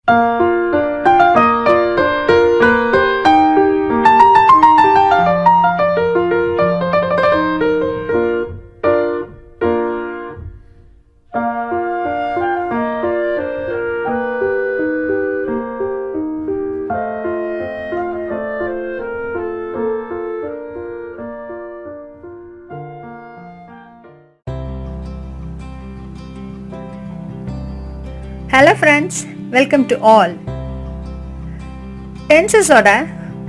Hello friends, welcome to all. Tenses oda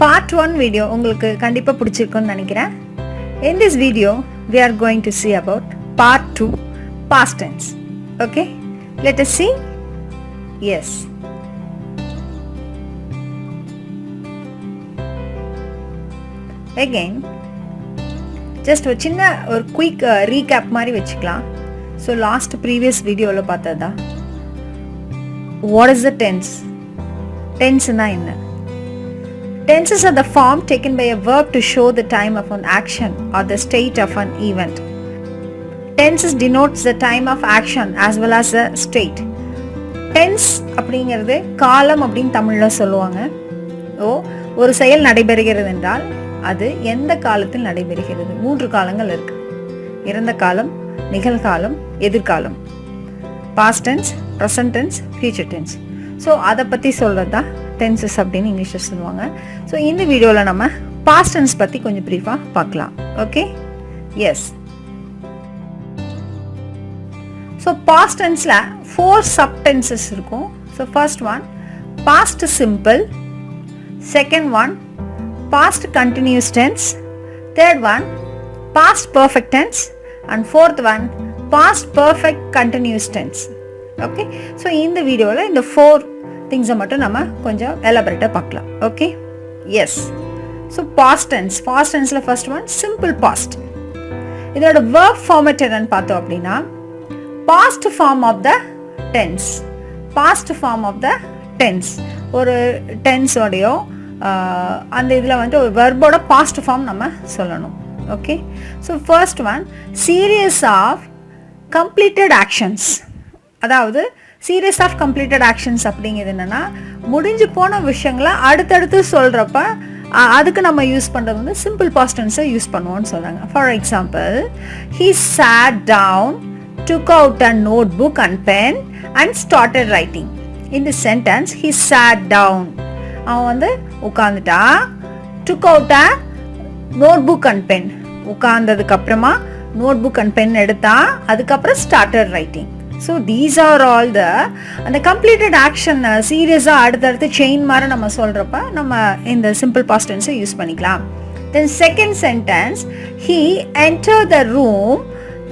part 1 video உங்களுக்கு கண்டிப்பா பிடிச்சிருக்கும்னு நினைக்கிறேன். In this video we are going to see about part 2 past tense. Okay? Let us see. Yes. Again just ஒரு சின்ன ஒரு quick recap மாதிரி வெச்சுக்கலாம். So last previous videoல பார்த்ததா What is the tense? Tense na enna? Tenses are the form taken by a verb to show the time of an action or the state of an event. Tenses denotes the time of action as well as the state. Tense அப்படிங்கிறது காலம் அப்படின்னு தமிழ்ல சொல்லுவாங்க. ஒரு செயல் நடைபெறுகிறது என்றால் அது எந்த காலத்தில் நடைபெறுகிறது? 3 காலங்கள் இருக்கு. இறந்த காலம், நிகழ்காலம், எதிர்காலம். Past tense, present tense, future tense. So அதை பற்றி சொல்கிறது தான் tenses அப்படின்னு இங்கிலீஷில் சொல்லுவாங்க. ஸோ இந்த வீடியோவில் நம்ம past tense பற்றி கொஞ்சம் ப்ரீஃபாக பார்க்கலாம். Okay, yes. ஸோ past tenseல 4 subtenses இருக்கும். So first one past simple, second one past continuous tense, third one past perfect tense, and fourth one past perfect continuous tense. Okay, so இந்த வீடியோல இந்த 4 things மட்டும் நம்ம கொஞ்சம் elaborate பார்க்கலாம். Okay, yes. So past tenseல first one simple past. இதோட verb format என்னன்னு பார்த்தோம் அப்படின்னா past form of the tense. past form of the tense ஒரு tense ஓடையோ அந்த இதில் வந்து ஒரு verb-ஓட past form நம்ம சொல்லணும். Okay, so first one series of completed actions. அதாவது series of completed actions அப்படிங்கிறது என்னன்னா முடிஞ்சு போன விஷயங்களை அடுத்தடுத்து சொல்றப்ப அதுக்கு நம்ம யூஸ் பண்றது வந்து simple past tense யூஸ் பண்ணுவோம்னு சொல்றாங்க. For example, he sat down, took out a notebook and pen and started writing. In the sentence he sat down, அவன் வந்து உட்கார்ந்துட்டா, took out a notebook and pen, உட்கார்ந்ததுக்கு அப்புறமா notebook and pen எடுத்தா, அதுக்கப்புறம் started writing. So these are all the completed action series அடுத்தடுத்து chain மாதிரி நம்ம சொல்றப்ப நம்ம இந்த simple past tense யூஸ் பண்ணிக்கலாம். Then second sentence, he entered the room,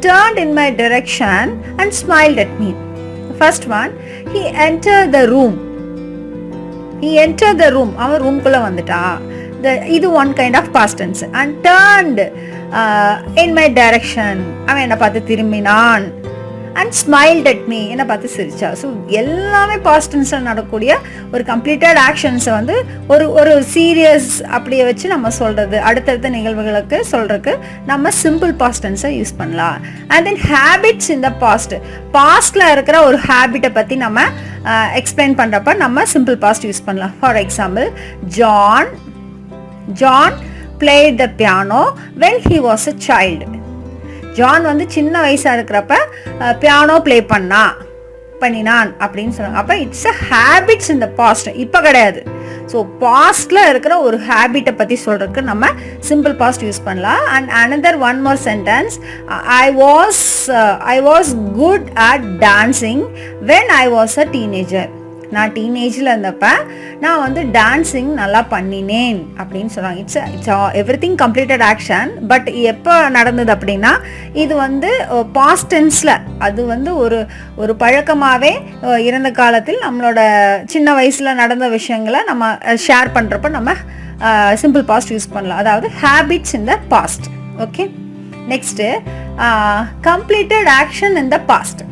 turned in my direction and smiled at me. First one, he entered the room. அவன் ரூம்குள்ள வந்துட்டா. இது one kind of past tense. And turned in my direction, அவன் என்ன பார்த்து திரும்பினான். and smiled at me, என்ன பார்த்து சிரிச்சா. ஸோ எல்லாமே past tense நடக்கக்கூடிய ஒரு completed actions வந்து ஒரு சீரியஸ் அப்படியே வச்சு நம்ம சொல்றது அடுத்தடுத்த நிகழ்வுகளுக்கு சொல்றதுக்கு நம்ம simple past tense யூஸ் பண்ணலாம். and then habits in the pastல இருக்கிற ஒரு ஹேபிட்டை பத்தி நம்ம எக்ஸ்பிளைன் பண்றப்ப நம்ம simple past யூஸ் பண்ணலாம். For example, John played the piano when he was a child. John வந்து சின்ன வயசா இருக்கிறப்ப பியானோ ப்ளே பண்ணினான் அப்படின்னு சொல்றாங்க. அப்ப it's a habits in the past, இப்ப கிடையாது. ஸோ பாஸ்ட்ல இருக்கிற ஒரு ஹேபிட்டை பத்தி சொல்றதுக்கு நம்ம சிம்பிள் பாஸ்ட் யூஸ் பண்ணலாம். And another one more sentence, I was good at dancing when I was a teenager. நான் டீனேஜில் இருந்தப்ப நான் வந்து டான்ஸிங் நல்லா பண்ணினேன் அப்படின்னு சொல்கிறாங்க. It's everything completed action. But எப்போ நடந்தது அப்படின்னா இது வந்து பாஸ்ட் டென்ஸில் அது வந்து ஒரு பழக்கமாகவே இறந்த காலத்தில் நம்மளோட சின்ன வயசில் நடந்த விஷயங்களை நம்ம ஷேர் பண்ணுறப்ப நம்ம சிம்பிள் பாஸ்ட் யூஸ் பண்ணலாம். அதாவது habits in the past. Okay, next completed action in the past.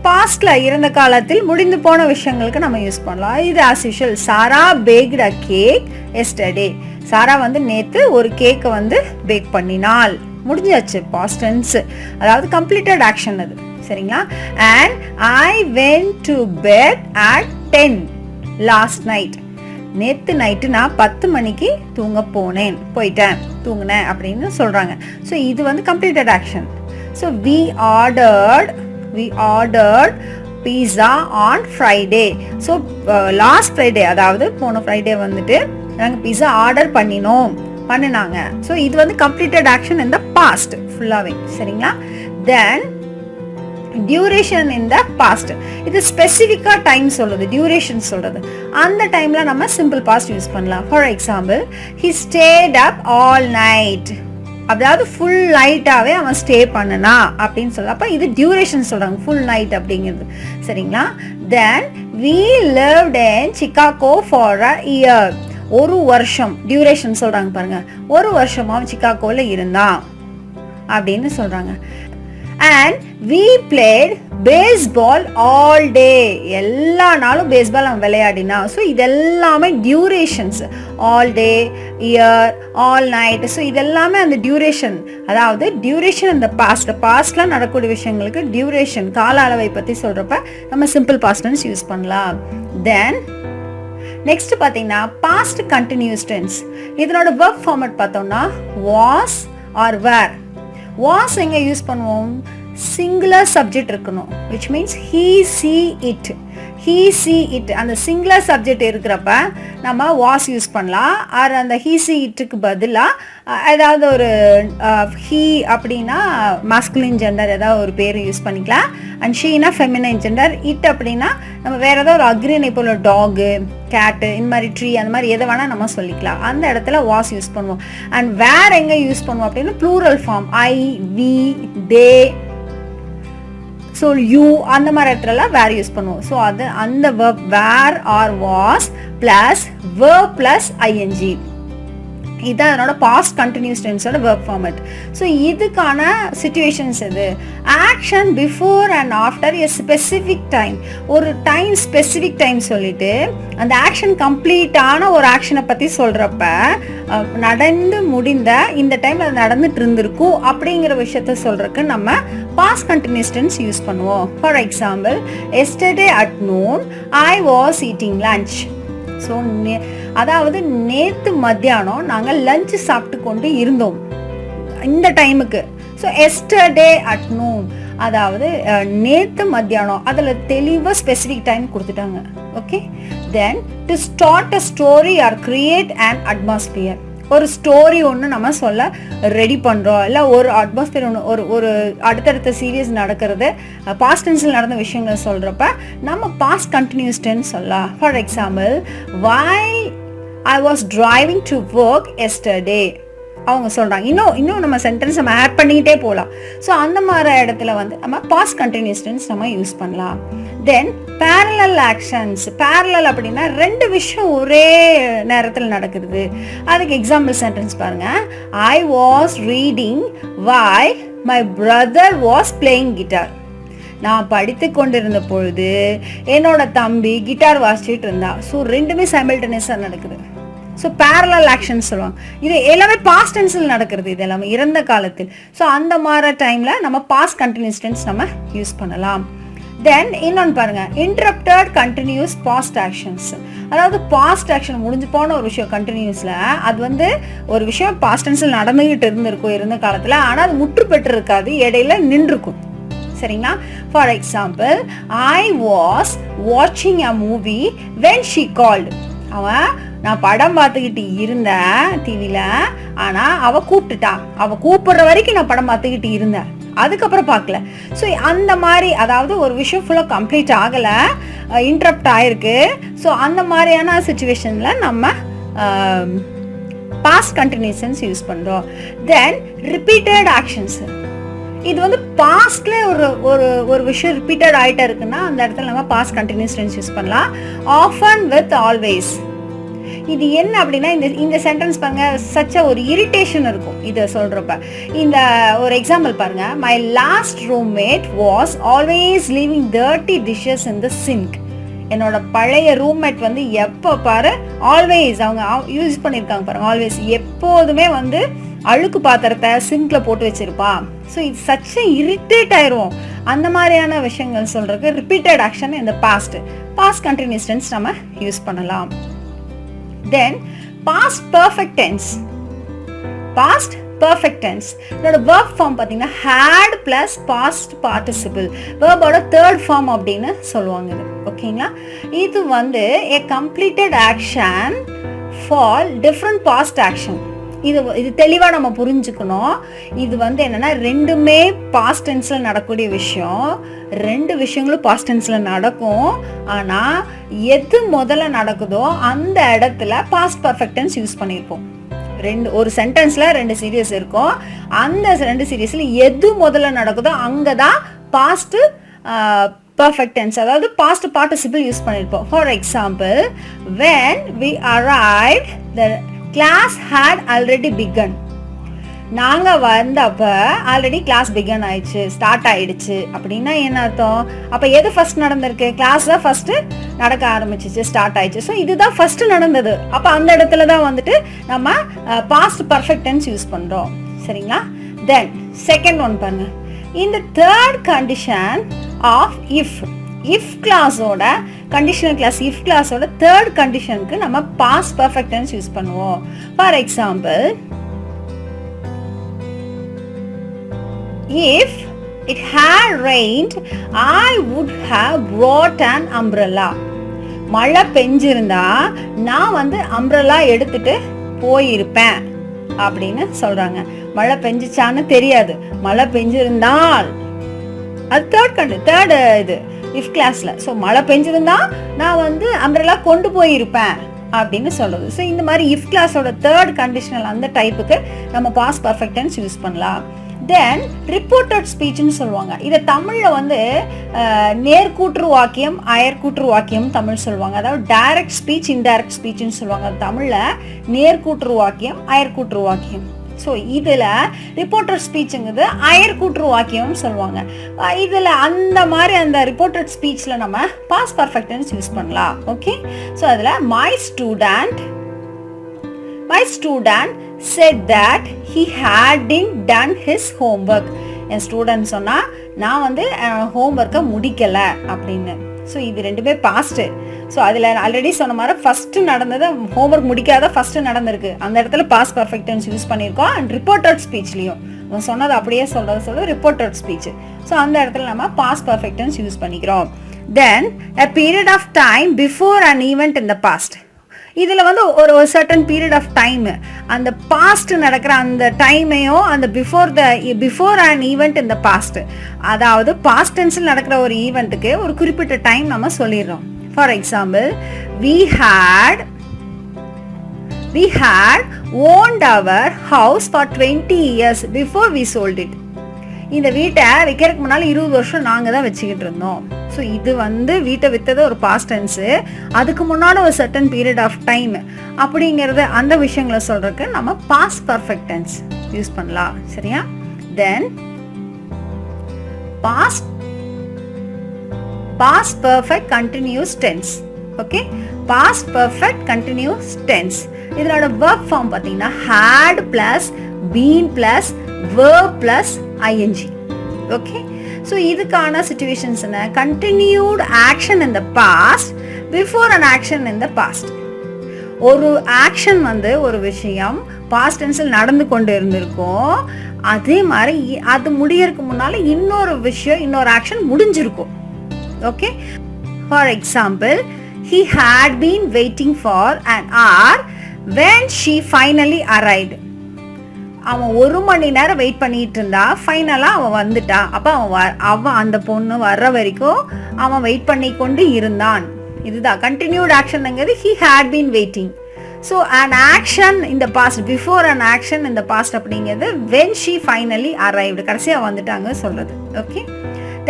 பாஸ்ட்ல இறந்த காலத்தில் முடிந்து போன விஷயங்களுக்கு நம்ம யூஸ் பண்ணலாம். இது as usual, Sarah baked a cake yesterday. சாரா வந்து நேத்து ஒரு கேக்கை வந்து பேக் பண்ணினாள். முடிஞ்சாச்சு, பாஸ்ட் டென்ஸ், அதாவது கம்ப்ளீட்டட் ஆக்ஷன் அது. சரிங்களா? and I went to bed at 10. Last night, நேற்று நைட்டு நான் 10 மணிக்கு போயிட்டேன் தூங்கினேன் அப்படின்னு சொல்கிறாங்க. ஸோ இது வந்து completed action. So we ordered pizza on Friday. So last Friday, அதாவது போன ஃப்ரைடே வந்துட்டு நாங்கள் பிஸா ஆர்டர் பண்ணினாங்க. ஸோ இது வந்து completed action in the past ஃபுல்லாகவே. சரிங்களா? தென் டியூரேஷன் இன் த பாஸ்ட், இது ஸ்பெசிஃபிக்காக டைம் சொல்லுது, டியூரேஷன் சொல்கிறது. அந்த டைமில் நம்ம சிம்பிள் பாஸ்ட் யூஸ் பண்ணலாம். For example, he stayed up all night, அதாவது ஃபுல் நைட்டாகவே அவன் ஸ்டே பண்ணனா அப்படின்னு சொல்லலாம். அப்போ இது டியூரேஷன் சொல்கிறாங்க, ஃபுல் நைட் அப்படிங்கிறது. சரிங்களா? தென் we lived in Chicago for a year, ஒரு வருஷம் டியூரேஷன் சொல்கிறாங்க பாருங்க. ஒரு வருஷமா அவன் சிக்காகோவில் இருந்தான் அப்படின்னு சொல்கிறாங்க. and we played baseball all day, எல்லா நாளும் பேஸ்பால் அவன் விளையாடினா. ஸோ இதெல்லாமே durations, all day, year, all night. So இதெல்லாமே அந்த டியூரேஷன், அதாவது டியூரேஷன் இந்த பாஸ்ட்லாம் நடக்கூடிய விஷயங்களுக்கு டியூரேஷன், கால அளவை பற்றி சொல்கிறப்ப நம்ம சிம்பிள் பாஸ்ட் டென்ஸ் யூஸ் பண்ணலாம். தென் நெக்ஸ்ட் பார்த்தீங்கன்னா பாஸ்ட் கண்டினியூஸ் டென்ஸ். இதனோட வெர்ப் ஃபார்மட் பார்த்தோம்னா was or were. was எங்க யூஸ் பண்ணுவோம்? சிங்குலர் சப்ஜெக்ட் இருக்கணும், which means he see it. அந்த சிங்குலர் சப்ஜெக்ட் இருக்கிறப்ப நம்ம was யூஸ் பண்ணலாம். ஆர் அந்த he see itக்கு பதிலாக ஏதாவது ஒரு he அப்படின்னா மாஸ்குலின் ஜெண்டர் ஏதாவது ஒரு பேர் யூஸ் பண்ணிக்கலாம். And Sheena feminine gender. It அப்படின்னா நம்ம வேற ஏதாவது ஒரு அக்ரினை போல டாகு, கேட்டு, இந்த மாதிரி ட்ரீ, அந்த மாதிரி எதை வேணால் நம்ம சொல்லிக்கலாம். அந்த இடத்துல வாஸ் யூஸ் பண்ணுவோம். அண்ட் வேர் எங்கே யூஸ் பண்ணுவோம் அப்படின்னா plural form, I, we, they, so you, அந்த மாதிரி இடத்துலலாம் வேர் யூஸ் பண்ணுவோம். ஸோ அது அந்த verb were are was plus verb plus ING, இதுதான் அதனோட பாஸ்ட் கண்டினியூஸ் டென்ஸோட வெர்ப் ஃபார்மட். ஸோ இதுக்கான சிச்சுவேஷன்ஸ் எது? Action before and after a specific time, ஒரு டைம் ஸ்பெசிஃபிக் டைம் சொல்லிட்டு அந்த ஆக்ஷன் கம்ப்ளீட்டான ஒரு ஆக்ஷனை பற்றி சொல்கிறப்ப நடந்து முடிந்த இந்த டைம் அது நடந்துட்டு இருந்திருக்கும் அப்படிங்கிற விஷயத்த சொல்கிறதுக்கு நம்ம பாஸ்ட் கண்டினியூஸ் டென்ஸ் யூஸ் பண்ணுவோம். For example, yesterday at noon I was eating lunch. So அதாவது நேற்று மத்தியானம் நாங்கள் லஞ்ச் சாப்பிட்டு கொண்டு இருந்தோம் இந்த டைமுக்கு. ஸோ எஸ்டர்டே அட் நூன், அதாவது நேற்று மத்தியானம், அதில் தெளிவாக ஸ்பெசிஃபிக் டைம் கொடுத்துட்டாங்க. Okay. Then to start a story or create and atmosphere, ஒரு ஸ்டோரி ஒன்று நம்ம சொல்ல ரெடி பண்ணுறோம், இல்லை ஒரு அட்மாஸ்பியர் ஒன்று, ஒரு அடுத்தடுத்த சீரியஸ் நடக்கிறது, பாஸ்ட் டென்ஸில் நடந்த விஷயங்கள் சொல்கிறப்ப நம்ம பாஸ்ட் கண்டினியூஸ் டென்ஸ் சொல்லலாம். For example, while I was driving to work yesterday, அவங்க சொல்கிறாங்க. இன்னும் நம்ம சென்டென்ஸ் நம்ம ஆட் பண்ணிக்கிட்டே போகலாம். ஸோ அந்த மாதிரி இடத்துல வந்து நம்ம பாஸ்ட் கண்டினியூஸ் டென்ஸ் நம்ம யூஸ் பண்ணலாம். தென் parallel actions. parallel அப்படின்னா ரெண்டு விஷயம் ஒரே நேரத்தில் நடக்குது. அதுக்கு எக்ஸாம்பிள் சென்டென்ஸ் பாருங்க. I was reading while my brother was playing guitar. நான் படித்து கொண்டிருந்த பொழுது என்னோட தம்பி கிட்டார் வாசிச்சுட்டு இருந்தா. ஸோ ரெண்டுமே சைமல்டேனியஸாக நடக்குது. ஸோ parallel actions சொல்லுவாங்க. இது எல்லாமே பாஸ்ட் டென்ஸில் நடக்கிறது, இது எல்லாமே இறந்த காலத்தில். ஸோ அந்த மாதிரி டைமில் நம்ம பாஸ்ட் கண்டினியூஸ் டென்ஸ் நம்ம யூஸ் பண்ணலாம். தென் இன்னொன்று பாருங்க, இன்டரப்டட் கண்டினியூஸ் பாஸ்ட் ஆக்ஷன்ஸ். அதாவது பாஸ்ட் ஆக்ஷன் முடிஞ்சு போன ஒரு விஷயம் கண்டினியூஸில், அது வந்து ஒரு விஷயம் பாஸ்ட் டென்ஸில் நடந்துகிட்டு இருந்திருக்கும் இருந்த காலத்தில், ஆனால் அது முற்று பெற்று இருக்காது, இடையில நின்றுருக்கும். சரிங்களா? ஃபார் எக்ஸாம்பிள், ஐ வாஸ் வாட்சிங் a movie when she called. நான் படம் பார்த்துக்கிட்டு இருந்தேன் டிவியில், ஆனால் அவள் கூப்பிட்டுட்டா, அவள் கூப்பிடுற வரைக்கும் நான் படம் பார்த்துக்கிட்டு இருந்தேன், அதுக்கப்புறம் பார்க்கல. ஸோ அந்த மாதிரி, அதாவது ஒரு விஷயம் ஃபுல்லாக கம்ப்ளீட் ஆகலை, இன்டரப்ட் ஆயிருக்கு. ஸோ அந்த மாதிரியான சுச்சுவேஷனில் நம்ம பாஸ்ட் கண்டினியூஷன்ஸ் யூஸ் பண்ணுறோம். தென் ரிப்பீட்டட் ஆக்ஷன்ஸ். இது வந்து பாஸ்ட்ல ஒரு விஷயம் ரிப்பீட்டட் ஆகிட்டே இருக்குன்னா அந்த இடத்துல நம்ம பாஸ்ட் கண்டினியூஸ் டென்ஸ் யூஸ் பண்ணலாம். Often with always. இது என்ன அப்படின்னா, இந்த சென்டென்ஸ் பாருங்க, சச்ச ஒரு இரிட்டேஷன் இருக்கும் இதை சொல்றப்ப. இந்த ஒரு எக்ஸாம்பிள் பாருங்க. My last roommate was always leaving dirty dishes in the sink. என்னோட பழைய ரூம்மேட் வந்து எப்போ பாரு ஆல்வேஸ், அவங்க யூஸ் பண்ணியிருக்காங்க பாருங்க, ஆல்வேஸ் எப்போதுமே வந்து அழுக்கு பாத்திரத்தை சிங்க்ல போட்டு வச்சிருப்பான். ஸோ இது சச்ச இரிட்டேட் ஆயிரும். அந்த மாதிரியான விஷயங்கள் சொல்றதுக்கு ரிப்பீட்டட் ஆக்ஷன் இந்த பாஸ்ட் கண்டினியூஸ் டென்ஸ் நம்ம யூஸ் பண்ணலாம். Then past perfect tense. Past perfect tense இதோட verb ஃபார்ம் பார்த்தீங்கன்னா had plus past participle verb-ஓட தேர்ட் ஃபார்ம் அப்படின்னு சொல்லுவாங்க. இது ஓகேங்களா? இது வந்து a completed action for different past action. இது தெளிவாக நம்ம புரிஞ்சுக்கணும். இது வந்து என்னன்னா ரெண்டுமே பாஸ்ட் டென்ஸில் நடக்கக்கூடிய விஷயம். ரெண்டு விஷயங்களும் பாஸ்ட் டென்ஸில் நடக்கும். ஆனால் எது முதல்ல நடக்குதோ அந்த இடத்துல பாஸ்ட் பர்ஃபெக்ட் டென்ஸ் யூஸ் பண்ணியிருப்போம். ஒரு சென்டென்ஸ்ல 2 சீரியஸ் இருக்கும். அந்த 2 சீரியஸ்ல எது முதல்ல நடக்குதோ அங்கதான் பாஸ்ட் பர்ஃபெக்ட் டென்ஸ், அதாவது பாஸ்ட் பார்ட்டிசிபிள் யூஸ் பண்ணிருப்போம். For example, when we arrived the class had already begun. நாங்க வந்தப்ப ஆல்ரெடி கிளாஸ் பிகன் ஆயிடுச்சு, ஸ்டார்ட் ஆயிடுச்சு. அப்படின்னா என்ன அர்த்தம்? அப்ப எது ஃபர்ஸ்ட் நடந்திருக்கு? கிளாஸ் தான் ஃபர்ஸ்ட் நடக்க ஆரம்பிச்சிச்சு, ஸ்டார்ட் ஆயிடுச்சு. ஸோ இதுதான் ஃபர்ஸ்ட் நடந்தது. அப்ப அந்த இடத்துல தான் வந்துட்டு நம்ம பாஸ்ட் பர்ஃபெக்ட் டென்ஸ் யூஸ் பண்றோம். சரிங்களா? தென் செகண்ட் ஒன் பாருங்க. இந்த தேர்ட் கண்டிஷன் ஆஃப் இஃப் கிளாஸோட கண்டிஷனல் கிளாஸ் இஃப் கிளாஸோட தேர்ட் கண்டிஷனுக்கு நம்ம பாஸ்ட் பர்ஃபெக்ட் டென்ஸ் யூஸ் பண்ணுவோம். For example, if it had rained I would have brought an umbrella. மழை பெஞ்சிருந்தா நான் வந்து அம்ப்ரெல்லா எடுத்துட்டு போயிருப்பேன் அப்படின்னு சொல்றாங்க. மழை பெஞ்சிச்சான்னு தெரியாது, மழை பெஞ்சிருந்தால் அது தேர்ட் இது இஃப் கிளாஸ்ல. ஸோ மழை பெஞ்சிருந்தா நான் வந்து அம்ப்ரெல்லா கொண்டு போயிருப்பேன் அப்படின்னு சொல்றது. ஸோ இந்த மாதிரி இஃப் கிளாஸோட தேர்ட் கண்டிஷனல் அந்த டைப்புக்கு நம்ம பாஸ்ட் பர்ஃபெக்ட் டென்ஸ் யூஸ் பண்ணலாம். தென் ரிப்போர்ட்டட் ஸ்பீச்னு சொல்லுவாங்க. இதை தமிழில் வந்து நேர்கூற்று வாக்கியம், அயர்கூற்று வாக்கியம் தமிழ் சொல்லுவாங்க. அதாவது டைரக்ட் ஸ்பீச், இன்டைரக்ட் ஸ்பீச்னு சொல்லுவாங்க. தமிழில் நேர்கூற்று வாக்கியம், அயர்கூற்று வாக்கியம். ஸோ இதில் ரிப்போர்ட்டட் ஸ்பீச்சுங்கிறது அயர்கூற்று வாக்கியம்னு சொல்லுவாங்க. இதில் அந்த மாதிரி அந்த ரிப்போர்ட்டட் ஸ்பீச்சில் நம்ம பாஸ்ட் பர்ஃபெக்ட் டென்ஸ் யூஸ் பண்ணலாம். ஓகே? ஸோ அதில் my student said that he hadn't done his homework. N student சொன்னா நான் வந்து ஹோம்ஒர்க்கை முடிக்கலை அப்படின்னு. ஸோ இது ரெண்டுமே பாஸ்ட்டு. ஸோ அதில் ஆல்ரெடி சொன்ன மாதிரி ஃபஸ்ட்டு நடந்தது ஹோம்ஒர்க் முடிக்காத ஃபஸ்ட்டு நடந்திருக்கு. அந்த இடத்துல பாஸ்ட் பர்ஃபெக்ட் டென்ஸ் யூஸ் பண்ணியிருக்கோம். அண்ட் ரிப்போர்ட்டட் ஸ்பீச்லேயும் அவன் சொன்னது அப்படியே சொல்கிறது ரிப்போர்ட்டட் ஸ்பீச். ஸோ அந்த இடத்துல நம்ம பாஸ்ட் பர்ஃபெக்ட் டென்ஸ் யூஸ் பண்ணிக்கிறோம். தென் a period of time before an event in the past. இதில் வந்து ஒரு சர்டன் பீரியட் ஆஃப் டைம், அந்த பாஸ்ட் நடக்கிற அந்த டைமையும் அந்த பிஃபோர் அன் ஈவெண்ட் இந்த பாஸ்ட், அதாவது பாஸ்ட் டென்ஸில் நடக்கிற ஒரு ஈவெண்ட்டுக்கு ஒரு குறிப்பிட்ட டைம் நம்ம சொல்லிடுறோம். For example, we had owned our house for 20 years before we sold it. இந்த வீட்டை விற்கிறதுக்கு முன்னால் 20 வருஷம் நாங்கள் தான் வச்சுக்கிட்டு இருந்தோம். ஸோ இது வந்து வீட்டை விற்றது ஒரு பாஸ்ட் டென்ஸு. அதுக்கு முன்னாடி ஒரு சர்டன் பீரியட் ஆஃப் டைம் அப்படிங்கிறது அந்த விஷயங்களை சொல்றதுக்கு நம்ம பாஸ்ட் பர்ஃபெக்ட் டென்ஸ் யூஸ் பண்ணலாம். சரியா? Then past perfect continuous tense. Okay? Past perfect continuous tense இதனோட verb ஃபார்ம் பார்த்தீங்கன்னா had plus been plus verb plus ing. Okay? So இதுக்கான சிச்சுவேஷன்ஸ் என்ன? Continued action in the past before an action in the past. ஒரு action வந்து ஒரு விஷயம் past டென்ஸில் நடந்து கொண்டு இருந்திருக்கும். அதே மாதிரி அது முடியறதுக்கு முன்னால இன்னொரு விஷயம், இன்னொரு ஆக்ஷன் முடிஞ்சிருக்கும். Okay? For example, he had been waiting for an hour when she finally arrived. அவன் 1 மணி நேரம் வெயிட் பண்ணிட்டு இருந்தா, ஃபைனலாக அவன் வந்துட்டான். அப்போ அவன் அந்த பொண்ணு வர்ற வரைக்கும் அவன் வெயிட் பண்ணி கொண்டு இருந்தான். இதுதான் கண்டினியூட் ஆக்ஷன்ங்கிறது he had been waiting. So an action in the past, before an action in the past அப்படிங்கிறது when she finally arrived, கடைசியாக வந்துட்டாங்க சொல்றது. Okay?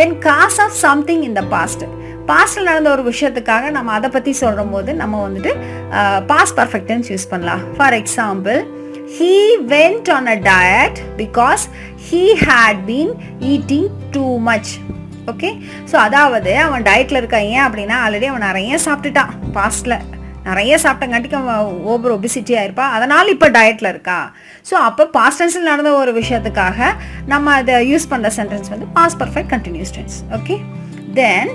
Then cause of something in the past. பாஸ்டில் நடந்த ஒரு விஷயத்துக்காக நம்ம அதை பற்றி சொல்லும் போது நம்ம வந்துட்டு பாஸ்ட் பர்ஃபெக்ட் டென்ஸ் யூஸ் பண்ணலாம். For example, he went on a diet because he had been eating too much. Okay? So அதாவது அவன் டயட்டில் இருக்கான். ஏன் அப்படின்னா ஆல்ரெடி அவன் நிறைய சாப்பிட்டுட்டான் பாஸ்டில். நிறைய சாப்பிட்டங்காட்டிக்கு ஓவர் ஒபிசிட்டி ஆயிருப்பா, அதனால் இப்போ டயட்டில் இருக்கா. ஸோ அப்போ பாஸ்ட் டென்ஸில் நடந்த ஒரு விஷயத்துக்காக நம்ம அதை யூஸ் பண்ணுற சென்டென்ஸ் வந்து past perfect continuous tense. Okay, then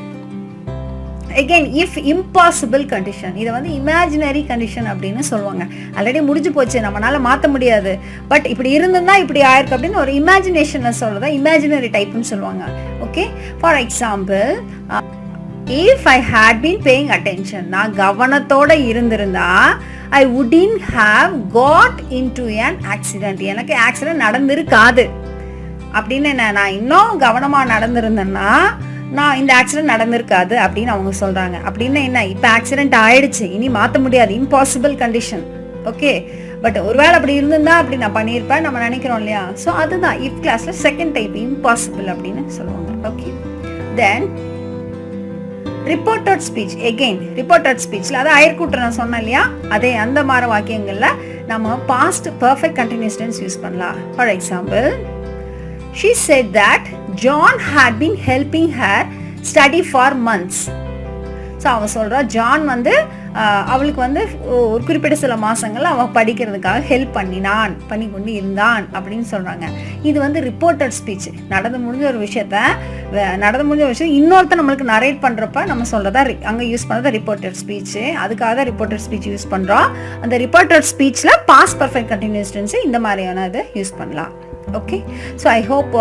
again if impossible condition, இதை வந்து இமேஜினரி கண்டிஷன் அப்படின்னு சொல்லுவாங்க. ஆல்ரெடி முடிஞ்சு போச்சு, நம்மளால மாற்ற முடியாது, பட் இப்படி இருந்திருந்தா இப்படி ஆயிருக்கு அப்படின்னு ஒரு இமேஜினேஷனில் சொல்கிறதா இமேஜினரி டைப்னு சொல்லுவாங்க. Okay, for example, if I had been paying attention, நான் கவனத்தோட இருந்திருந்தா I wouldn't have got into an accident, எனக்கு ஆக்சிடென்ட் நடந்திருக்காது அப்படின்னு. நான் இன்னும் கவனமாக நடந்திருந்தேன்னா நான் இந்த ஆக்சிடென்ட் நடந்திருக்காது அப்படின்னு அவங்க சொல்கிறாங்க. அப்படின்னு என்ன, இப்போ ஆக்சிடென்ட் ஆயிடுச்சு, இனி மாற்ற முடியாது, இம்பாசிபிள் கண்டிஷன். ஓகே, பட் ஒருவேளை அப்படி இருந்திருந்தா அப்படி நான் பண்ணியிருப்பேன் நம்ம நினைக்கிறோம் இல்லையா. ஸோ அதுதான் இஃப் கிளாஸில் செகண்ட் டைப் இம்பாசிபிள் அப்படின்னு சொல்லுவாங்க. ஓகே, தென் ரிப்போர்ட்டட் ஸ்பீச். எகெயின் ரிப்போர்ட்டட் ஸ்பீச்சில் அதை அயற்கூட்டு நான் சொன்னேன் இல்லையா, அதே அந்த மாதிரி வாக்கியங்களில் நம்ம past perfect continuous tense use பண்ணலாம். For example, she said that John had been helping her study for months. So அவன் சொல்கிறா ஜான் வந்து அவளுக்கு வந்து ஒரு குறிப்பிட்ட சில மாதங்கள் அவள் படிக்கிறதுக்காக ஹெல்ப் பண்ணி கொண்டு இருந்தான் அப்படின்னு சொல்கிறாங்க. இது வந்து ரிப்போர்ட்டட் ஸ்பீச். நடந்து முடிஞ்ச ஒரு விஷயம் இன்னொருத்தர் நம்மளுக்கு நரேட் பண்ணுறப்ப நம்ம சொல்கிறதா அங்கே யூஸ் பண்ணுறதா ரிப்போர்ட்டட் ஸ்பீச்சு. அதுக்காக தான் ரிப்போர்ட்டட் ஸ்பீச் யூஸ் பண்ணுறோம். அந்த ரிப்போர்ட்டட் ஸ்பீச்சில் பாஸ்ட் பர்ஃபெக்ட் கண்டினியூஸ் டென்ஸ் இந்த மாதிரியான இதை யூஸ் பண்ணலாம். ஓகே, ஸோ ஐ ஹோப்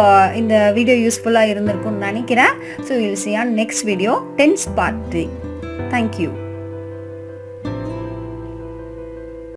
இந்த வீடியோ யூஸ்ஃபுல்லாக இருந்திருக்கும்னு நினைக்கிறேன். So will see you on next video, tense part 3. Thank you.